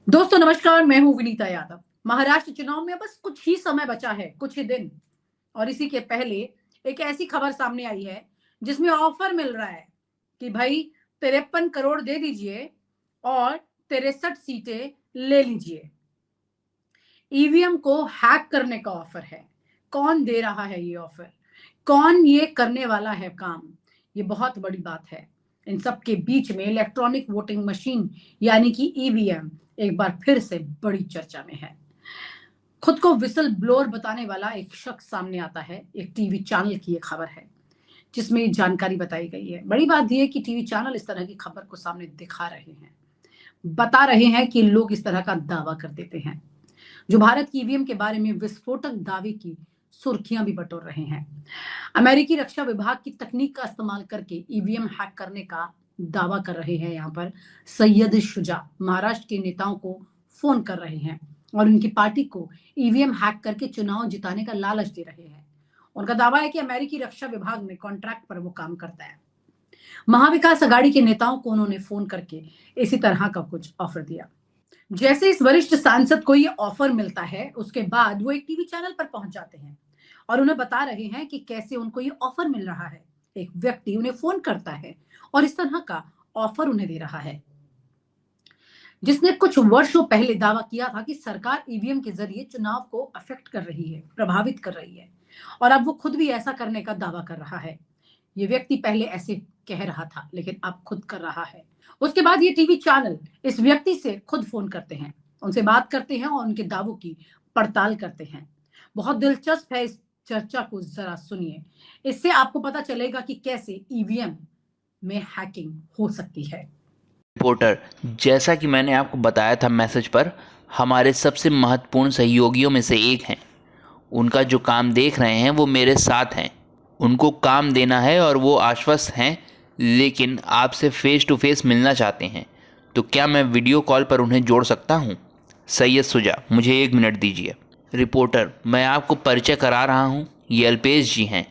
दोस्तों नमस्कार, मैं हूँ विनीता यादव। महाराष्ट्र चुनाव में बस कुछ ही समय बचा है, कुछ ही दिन। और इसी के पहले एक ऐसी खबर सामने आई है जिसमें ऑफर मिल रहा है कि भाई 53 करोड़ दे दीजिए और 63 सीटें ले लीजिए। ईवीएम को हैक करने का ऑफर है। कौन दे रहा है ये ऑफर? कौन ये करने वाला है काम? ये बहुत बड़ी बात है। इन सब के बीच में इलेक्ट्रॉनिक वोटिंग मशीन यानी कि ईवीएम एक बार फिर से बड़ी चर्चा में है। खुद को विसल ब्लोअर बताने वाला एक शख्स सामने आता है। एक टीवी चैनल की ये खबर है जिसमें ये जानकारी बताई गई है। बड़ी बात यह है कि टीवी चैनल इस तरह की खबर को सामने दिखा रहे हैं, बता रहे हैं कि लोग इस तरह का दावा कर देते हैं जो भारत की ईवीएम के बारे में विस्फोटक दावे की सुर्खियां भी बटोर रहे हैं। अमेरिकी रक्षा विभाग की तकनीक का इस्तेमाल करके ईवीएम हैक करने का दावा कर रहे हैं। यहाँ पर सैयद शुजा महाराष्ट्र के नेताओं को फोन कर रहे हैं और उनकी पार्टी को ईवीएम हैक करके चुनाव जिताने का लालच दे रहे हैं। उनका दावा है कि अमेरिकी रक्षा विभाग में कॉन्ट्रैक्ट पर वो काम करता है। महाविकास अघाड़ी के नेताओं को उन्होंने फोन करके इसी तरह का कुछ ऑफर दिया। जैसे इस वरिष्ठ सांसद को ये ऑफर मिलता है, उसके बाद वो एक टीवी चैनल पर पहुंच जाते हैं और उन्हें बता रहे हैं कि कैसे उनको ये ऑफर मिल रहा है। एक व्यक्ति उन्हें फोन करता है और इस तरह का ऑफर उन्हें दे रहा है जिसने कुछ वर्षों पहले दावा किया था कि सरकार ईवीएम के जरिए चुनाव को अफेक्ट कर रही है, प्रभावित कर रही है, और अब वो खुद भी ऐसा करने का दावा कर रहा है। ये व्यक्ति पहले ऐसे कह रहा था लेकिन अब खुद कर रहा है। उसके बाद ये टीवी चैनल इस व्यक्ति से खुद फोन करते हैं, उनसे बात करते हैं और उनके दावों की पड़ताल करते हैं। बहुत दिलचस्प है, इस चर्चा को जरा सुनिए। इससे आपको पता चलेगा कि कैसे ईवीएम में हैकिंग हो सकती है। रिपोर्टर, जैसा कि मैंने आपको बताया था मैसेज पर, हमारे सबसे महत्वपूर्ण सहयोगियों में से एक हैं। उनका जो काम देख रहे हैं वो मेरे साथ हैं। उनको काम देना है और वो आश्वस्त हैं, लेकिन आपसे फ़ेस टू फेस मिलना चाहते हैं। तो क्या मैं वीडियो कॉल पर उन्हें जोड़ सकता हूँ? सैयद शुजा, मुझे 1 मिनट दीजिए। रिपोर्टर, मैं आपको परिचय करा रहा हूँ। ये अल्पेश जी हैं।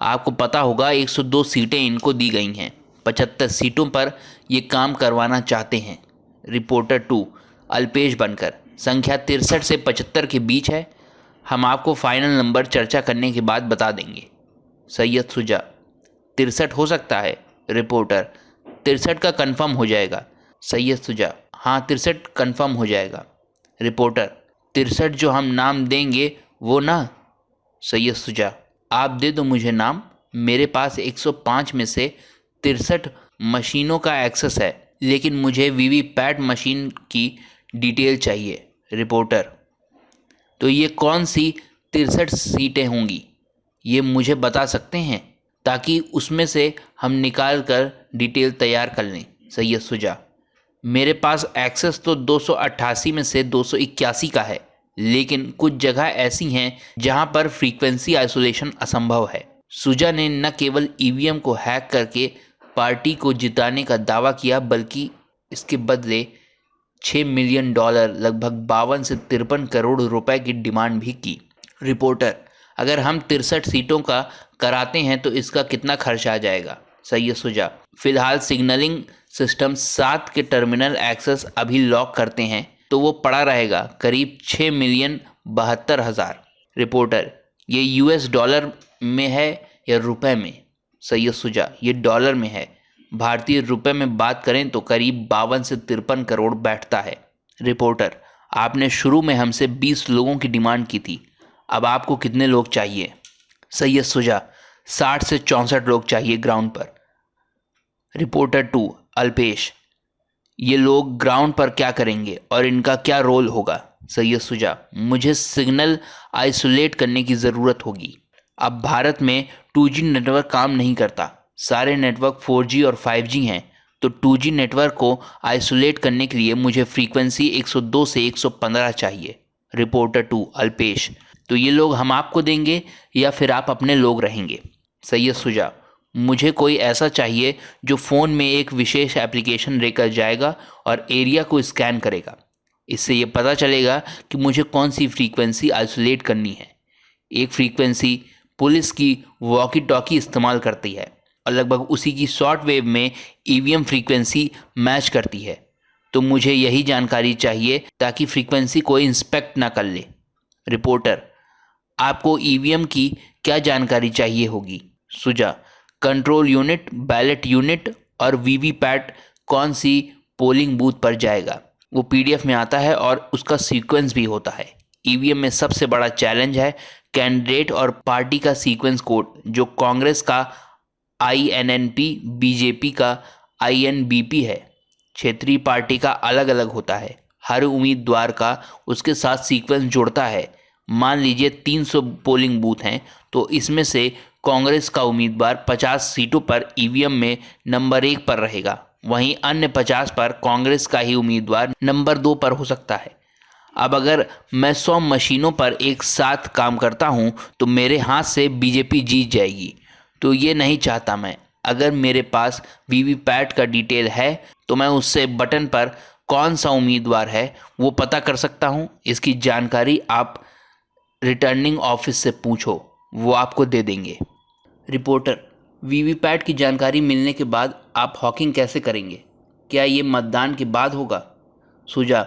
आपको पता होगा 102 सीटें इनको दी गई हैं। 75 सीटों पर ये काम करवाना चाहते हैं। रिपोर्टर 2, अल्पेश बनकर, संख्या 63 से 75 के बीच है। हम आपको फाइनल नंबर चर्चा करने के बाद बता देंगे। सैयद शुजा, 63 हो सकता है? रिपोर्टर, 63 का कंफर्म हो जाएगा। सैयद शुजा, हाँ 63 कंफर्म हो जाएगा। रिपोर्टर, 63 जो हम नाम देंगे वो ना? सैयद शुजा, आप दे दो मुझे नाम। मेरे पास 105 में से 63 मशीनों का एक्सेस है, लेकिन मुझे वीवीपैट मशीन की डिटेल चाहिए। रिपोर्टर, तो ये कौन सी 63 सीटें होंगी, ये मुझे बता सकते हैं ताकि उसमें से हम निकाल कर डिटेल तैयार कर लें। सैयद शुजा, मेरे पास एक्सेस तो 288 में से 281 का है, लेकिन कुछ जगह ऐसी हैं जहां पर फ्रीक्वेंसी आइसोलेशन असंभव है। सुजा ने न केवल ईवीएम को हैक करके पार्टी को जिताने का दावा किया, बल्कि इसके बदले $6 मिलियन, लगभग 52 से 53 करोड़ रुपए की डिमांड भी की। रिपोर्टर, अगर हम 63 सीटों का कराते हैं तो इसका कितना खर्च आ जाएगा? सैयद शुजा, फिलहाल सिग्नलिंग सिस्टम 7 के टर्मिनल एक्सेस अभी लॉक करते हैं तो वो पड़ा रहेगा करीब 6,72,000। रिपोर्टर, ये यूएस डॉलर में है या रुपए में? सैयद शुजा, ये डॉलर में है। भारतीय रुपए में बात करें तो करीब 52 से 53 करोड़ बैठता है। रिपोर्टर, आपने शुरू में हमसे 20 लोगों की डिमांड की थी, अब आपको कितने लोग चाहिए? सैयद शुजा, 60 से 64 लोग चाहिए ग्राउंड पर। रिपोर्टर 2, अल्पेश, ये लोग ग्राउंड पर क्या करेंगे और इनका क्या रोल होगा? सैयद शुजा, मुझे सिग्नल आइसोलेट करने की ज़रूरत होगी। अब भारत में 2G नेटवर्क काम नहीं करता, सारे नेटवर्क 4G और 5G हैं, तो 2G नेटवर्क को आइसोलेट करने के लिए मुझे फ्रीक्वेंसी 102 से 115 चाहिए। रिपोर्टर 2, अल्पेश, तो ये लोग हम आपको देंगे या फिर आप अपने लोग रहेंगे? सैयद शुजा, मुझे कोई ऐसा चाहिए जो फ़ोन में एक विशेष एप्लीकेशन लेकर जाएगा और एरिया को स्कैन करेगा। इससे ये पता चलेगा कि मुझे कौन सी फ्रीक्वेंसी आइसोलेट करनी है। एक फ्रीक्वेंसी पुलिस की वॉकी टॉकी इस्तेमाल करती है और लगभग उसी की शॉर्ट वेव में ईवीएम फ्रीक्वेंसी मैच करती है। तो मुझे यही जानकारी चाहिए ताकि फ्रीक्वेंसी कोई इंस्पेक्ट ना कर ले। रिपोर्टर, आपको ईवीएम की क्या जानकारी चाहिए होगी? सुजा, कंट्रोल यूनिट, बैलेट यूनिट और वीवीपैट कौन सी पोलिंग बूथ पर जाएगा। वो पीडीएफ में आता है और उसका सीक्वेंस भी होता है। ईवीएम में सबसे बड़ा चैलेंज है कैंडिडेट और पार्टी का सीक्वेंस कोड, जो कांग्रेस का INNP, बीजेपी का INBP है। क्षेत्रीय पार्टी का अलग अलग होता है। हर उम्मीदवार का उसके साथ सीक्वेंस जुड़ता है। मान लीजिए 300 पोलिंग बूथ हैं, तो इसमें से कांग्रेस का उम्मीदवार 50 सीटों पर ईवीएम में नंबर 1 पर रहेगा, वहीं अन्य 50 पर कांग्रेस का ही उम्मीदवार नंबर 2 पर हो सकता है। अब अगर मैं 100 मशीनों पर एक साथ काम करता हूं तो मेरे हाथ से बीजेपी जीत जाएगी, तो ये नहीं चाहता मैं। अगर मेरे पास वीवीपैट का डिटेल है तो मैं उससे बटन पर कौन सा उम्मीदवार है वो पता कर सकता हूं। इसकी जानकारी आप रिटर्निंग ऑफिस से पूछो, वो आपको दे देंगे। रिपोर्टर, वीवीपैट की जानकारी मिलने के बाद आप हॉकिंग कैसे करेंगे? क्या ये मतदान के बाद होगा? सुजा,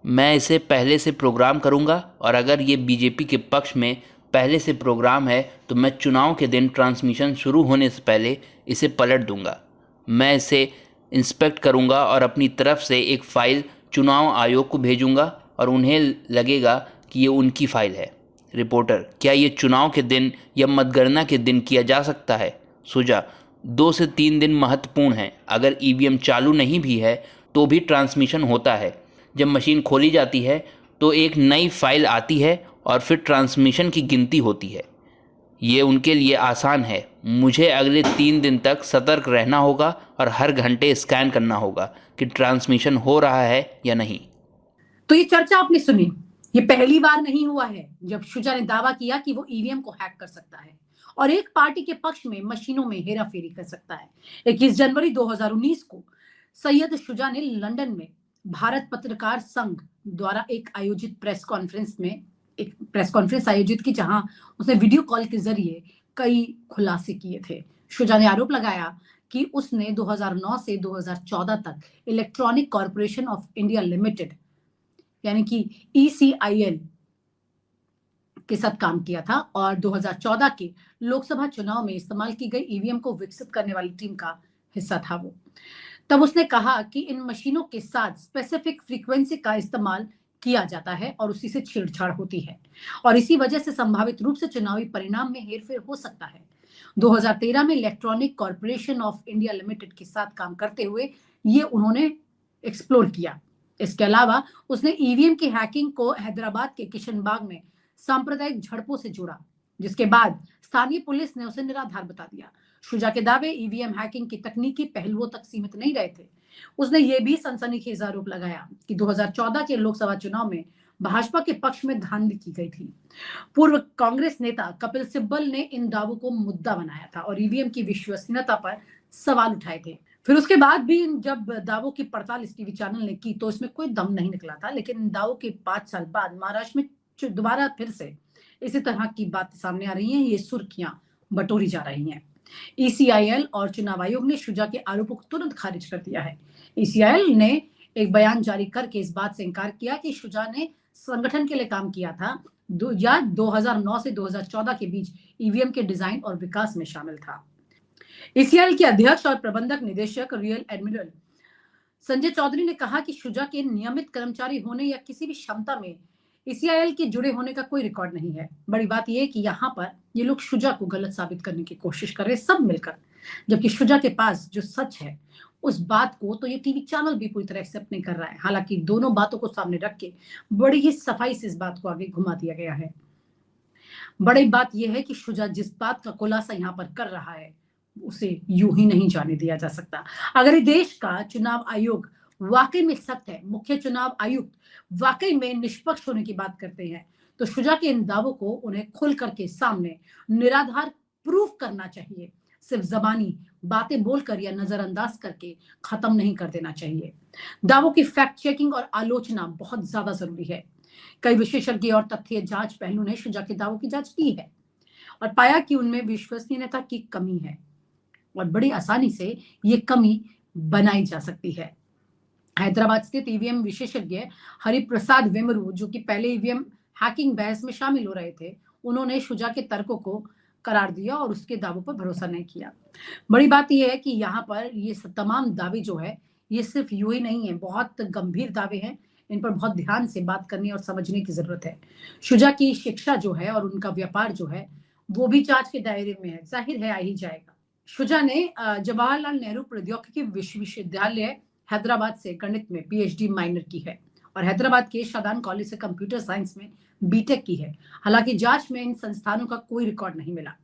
मैं इसे पहले से प्रोग्राम करूंगा और अगर ये बीजेपी के पक्ष में पहले से प्रोग्राम है तो मैं चुनाव के दिन ट्रांसमिशन शुरू होने से पहले इसे पलट दूंगा। मैं इसे इंस्पेक्ट करूंगा और अपनी तरफ से एक फ़ाइल चुनाव आयोग को भेजूंगा और उन्हें लगेगा कि ये उनकी फ़ाइल है। रिपोर्टर, क्या ये चुनाव के दिन या मतगणना के दिन किया जा सकता है? सुजा, 2 से 3 दिन महत्वपूर्ण हैं। अगर ईवीएम चालू नहीं भी है तो भी ट्रांसमिशन होता है। जब मशीन खोली जाती है तो एक नई फाइल आती है और फिर ट्रांसमिशन की गिनती होती है। ये उनके लिए आसान है। मुझे अगले 3 दिन तक सतर्क रहना होगा और हर घंटे स्कैन करना होगा कि ट्रांसमिशन हो रहा है या नहीं। तो ये चर्चा आपने सुनी। ये पहली बार नहीं हुआ है जब शुजा ने दावा किया कि वो ईवीएम को हैक कर सकता है और एक पार्टी के पक्ष में मशीनों में हेराफेरी कर सकता है। 21 जनवरी 2019 को सैयद शुजा ने लंदन में भारत पत्रकार संघ द्वारा एक प्रेस कॉन्फ्रेंस आयोजित की, जहां उसने वीडियो कॉल के जरिए कई खुलासे किए थे। शुजा ने आरोप लगाया कि उसने 2009 से 2014 तक electronic corporation of India limited यानी कि ECIL के साथ काम किया था और 2014 के लोकसभा चुनाव में इस्तेमाल की गई ईवीएम को विकसित करने वाली टीम का हिस्सा था वो। तब उसने कहा कि इन मशीनों के साथ स्पेसिफिक फ्रीक्वेंसी का इस्तेमाल किया जाता है और उसी से छेड़छाड़ होती है और इसी वजह से संभावित रूप से चुनावी परिणाम में हेरफेर हो सकता है। 2013 में electronic corporation of India limited के साथ काम करते हुए ये उन्होंने एक्सप्लोर किया। इसके अलावा उसने ईवीएम की हैकिंग को हैदराबाद के किशनबाग में सांप्रदायिक झड़पों से जोड़ा, जिसके बाद स्थानीय पुलिस ने उसे निराधार बता दिया। शुजा के दावे ईवीएम हैकिंग की तकनीकी पहलुओं तक सीमित नहीं रहे थे। उसने ये भी सनसनीखेज आरोप लगाया कि 2014 के लोकसभा चुनाव में भाजपा के पक्ष में धांधली की गई थी। पूर्व कांग्रेस नेता कपिल सिब्बल ने इन दावों को मुद्दा बनाया था और ईवीएम की विश्वसनीयता पर सवाल उठाए थे। फिर उसके बाद भी जब दावों की पड़ताल इस टीवी चैनल ने की तो इसमें कोई दम नहीं निकला था, लेकिन इन दावों के 5 साल बाद महाराष्ट्र में दोबारा फिर से इसी तरह की बातें सामने आ रही हैं। ये सुर्खियां बटोरी जा रही हैं। ECIL और चुनाव आयोग ने शुजा के आरोपों को तुरंत खारिज कर दिया है। ECIL ने एक बयान जारी करके इस बात से इनकार किया कि शुजा ने संगठन के लिए काम किया था या 2009 से 2014 के बीच ईवीएम के डिजाइन और विकास में शामिल था। ECIL के अध्यक्ष और प्रबंधक निदेशक रियल एडमिरल संजय चौधरी ने कहा कि शुजा के नियमित कर्मचारी होने या किसी भी क्षमता में ECIL के जुड़े होने का कोई रिकॉर्ड नहीं है। बड़ी बात यह है कि यहाँ पर ये लोग शुजा को गलत साबित करने की कोशिश कर रहे सब मिलकर, जबकि शुजा के पास जो सच है उस बात को तो ये टीवी चैनल भी पूरी तरह एक्सेप्ट नहीं कर रहा है। हालांकि दोनों बातों को सामने रख के बड़ी ही सफाई से इस बात को आगे घुमा दिया गया है। बड़ी बात यह है कि शुजा जिस बात का खुलासा यहाँ पर कर रहा है उसे यूं ही नहीं जाने दिया जा सकता। अगर देश का चुनाव आयोग वाकई में सख्त है, मुख्य चुनाव आयुक्त वाकई में निष्पक्ष होने की बात करते हैं, तो शुजा के इन दावों को उन्हें खुल करके सामने निराधार प्रूफ करना चाहिए। सिर्फ जबानी बातें बोलकर या नजरअंदाज करके खत्म नहीं कर देना चाहिए। दावों की फैक्ट चेकिंग और आलोचना बहुत ज्यादा जरूरी है। कई विशेषज्ञ और तथ्य जांच पहलू ने शुजा के दावों की जांच की है और पाया कि उनमें विश्वसनीयता की कमी है और बड़ी आसानी से ये कमी बनाई जा सकती है। हैदराबाद स्थित ईवीएम विशेषज्ञ हरिप्रसाद वेमरू, जो कि पहले ईवीएम हैकिंग बहस में शामिल हो रहे थे, उन्होंने शुजा के तर्कों को करार दिया और उसके दावों पर भरोसा नहीं किया। बड़ी बात यह है कि यहाँ पर ये तमाम दावे जो है, ये सिर्फ यूं ही नहीं है, बहुत गंभीर दावे हैं। इन पर बहुत ध्यान से बात करनी और समझने की जरूरत है। शुजा की शिक्षा जो है और उनका व्यापार जो है, वो भी जांच के दायरे में है, जाहिर है आ ही जाएगा। शुजा ने जवाहरलाल नेहरू प्रौद्योगिकी विश्वविद्यालय हैदराबाद से गणित में पीएचडी माइनर की है और हैदराबाद के शादान कॉलेज से कंप्यूटर साइंस में बीटेक की है। हालांकि जांच में इन संस्थानों का कोई रिकॉर्ड नहीं मिला।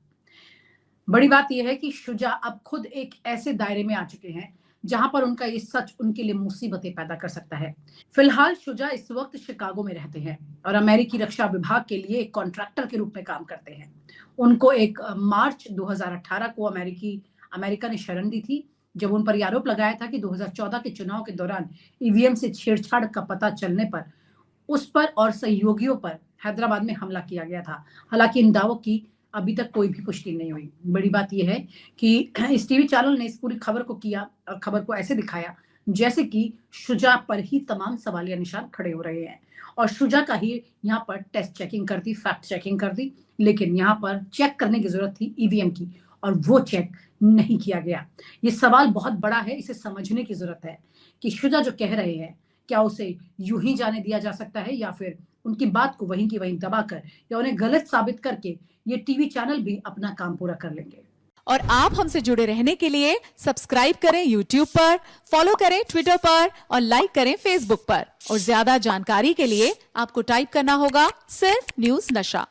बड़ी बात यह है कि शुजा अब खुद एक ऐसे दायरे में आ चुके हैं जहां पर उनका ये सच उनके लिए मुसीबतें पैदा कर सकता है। फिलहाल शुजा इस वक्त शिकागो में रहते हैं और अमेरिकी रक्षा विभाग के लिए एक कॉन्ट्रैक्टर के रूप में काम करते हैं। उनको एक मार्च 2018 को अमेरिका ने शरण दी थी, जब उन पर यह आरोप लगाया था कि 2014 के चुनाव के दौरान ईवीएम से छेड़छाड़ का पता चलने पर उस पर और सहयोगियों पर हैदराबाद में हमला किया गया था। हालांकि इन दावों की अभी तक कोई भी पुष्टि नहीं हुई। बड़ी बात यह है कि इस टीवी चैनल ने इस पूरी खबर को किया और खबर को ऐसे दिखाया जैसे कि शुजा पर ही तमाम सवालिया निशान खड़े हो रहे हैं और शुजा का ही यहाँ पर टेस्ट चेकिंग कर दी, फैक्ट चेकिंग कर दी, लेकिन यहाँ पर चेक करने की जरूरत थी ईवीएम की और वो चेक नहीं किया गया। ये सवाल बहुत बड़ा है, इसे समझने की जरूरत है कि शुजा जो कह रहे हैं, क्या उसे यूं ही जाने दिया जा सकता है या फिर उनकी बात को वहीं की वहीं दबाकर या उन्हें गलत साबित करके ये टीवी चैनल भी अपना काम पूरा कर लेंगे। और आप हमसे जुड़े रहने के लिए सब्सक्राइब करें YouTube पर, फॉलो करें Twitter पर और लाइक करें Facebook पर। और ज्यादा जानकारी के लिए आपको टाइप करना होगा सिर्फ न्यूज़ नशा।